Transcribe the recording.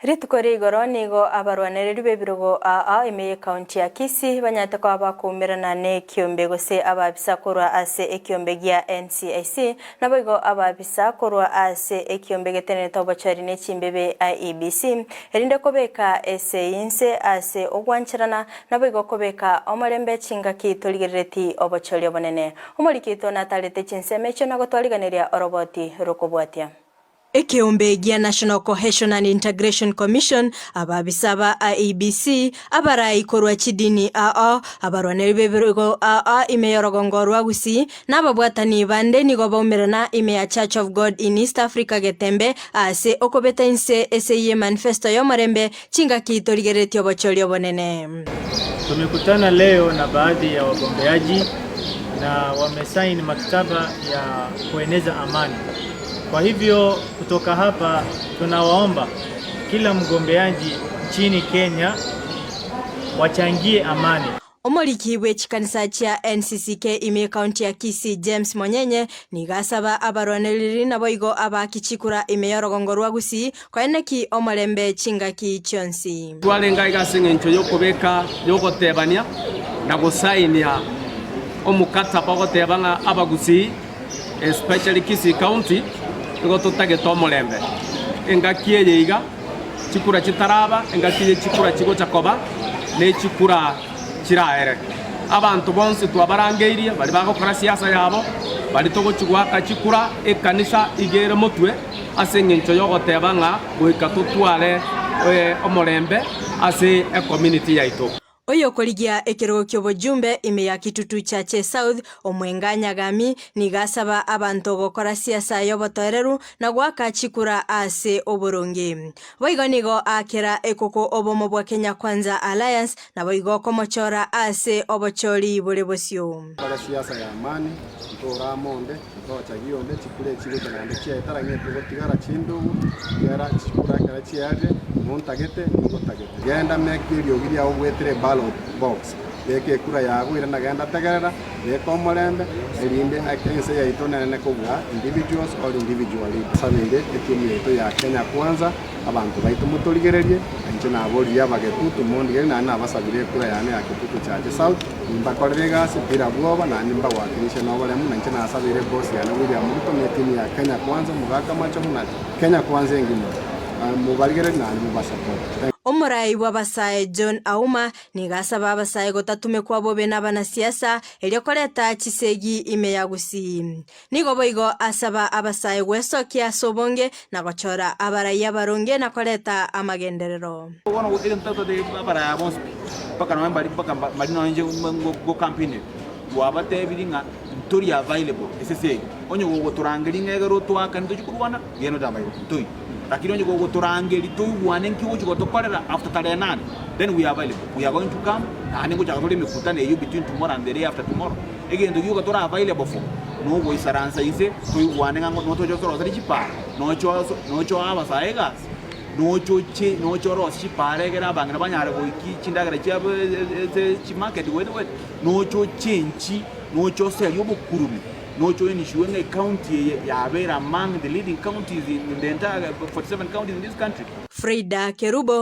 Ritukore igoro nigo abarwaniriri bebirogo a ime county ya Kisii banyate kwa bakumirana ne kiombe gose ababisa korwa ase ekiombe gia NCIC naboigo ababisa korwa ase ekiombe getenene tobochari ne chimbebe IEBC erinde kobeka ese inse ase ogwanchirana naboigo kobeka omorembe chinga kitoligereti obochori obonene omorikito natalete chinseme cyo nagotwariganiria oroboti rokobwatia Ekiombe gia National Cohesion and Integration Commission ababisaba IEBC abarai korwa chidini abarwaneri bebirogo imeyorogongorwa gusi nababwatani bande nigo baumirana ime ya Church of God in East Africa getembe ase okobeta inse ese manifesto yomorembe chinga kitoligereti obochori obonene. Tumekutana leo na baadhi ya wagombeaji na wamesaini maktaba ya kueneza amani. Kwa hivyo kutoka hapa tunawaomba kila mgombeaji nchini Kenya wachangie amani. Omoriki wechikanisa cha NCCK ime county ya Kisii James Monyenye nigasaba abarwaniriri naboigo abakichikura ime yorogongorwa gusi kweneki omorembe chingaki chonsi. Twalenga igasinge ncho yokobeka yogotebania na gusainia omukataba gotebanga abagusi especially Kisii County ngo tutageta omorembe engakie yiga chikura chitaraba engakie chikura chigo chakoba ne chikura chiraere abantu bonse twabarangeirie bali bagokora siasa yabo bali togochigwaka chikura ekanisa igere motwe asenge ncho yogotebanga goika tutware omorembe ase community yaito. Oyo koligia ekirogo ky'obojumbe ime ya Kitutu Chache South omwenga Nyagami nigasaba abantu gokora siasa yobotoreru na gwaka chikura ase oboronge. Boigo nigo akera ekoko obomo bwa Kenya Kwanza Alliance na boigo komochora ase obochori bolebosio. Para siasa ya amani ntora monde ntocha gionde chikure chigo kanande chietara ngeto gotigara chindugu yara chikura kara chiaje montagete ngotagete genda mekirio giria ogwetere ballot box yeke kura yago ira nagenda tegerera yekomorembe erinde akense ya itonene kobwa individuals or individually sabinde ekimieto ya Kenya Kwanza abantu baito mutoligererie nje nabori yabagetutu mondige na basabire kura yane ya Kitutu Chache South imbakorere gasi bira bwoba na nimba wakilisha nobole mu nje nasabire boss yana William Ruto metini ya Kenya Kwanza mugaka macho muna Kenya Kwanza engimo mubaligere na mubasapota. Omorai wabasae John Auma nigasaba abasae gotatume kwa bobe n'abana siasa eliokoleta chisegi ime ya Gusii. Nigo boigo asaba abasae gwesokia sobonge na gochora abaraya baronge na koleta amagenderero. Wana gutega ntata de abaraya bons paka no mbali paka mali no nje go campaign wabate biringa tori available ese onyo go turangeringa gero twaka ndo chikurwana geno dabayo toi lakini onye go turangeri toyuwane nkiwo chigotokorera after tarehe 9 then we are available, we are going to come and ngo chakatole mikutane you between tomorrow and the day after tomorrow again ndo yuko tora available for no go isaransa ise toyuwane ngo no tojo toro chipa no cho abasaega no cho ro chipare gera bangana banyare go iki chindagara chiabo chi market we no cho chenchi no cho sell yobo kurumi no join Shuenga County ya among the leading counties in the entire 47 counties in this country. Frida Kerubo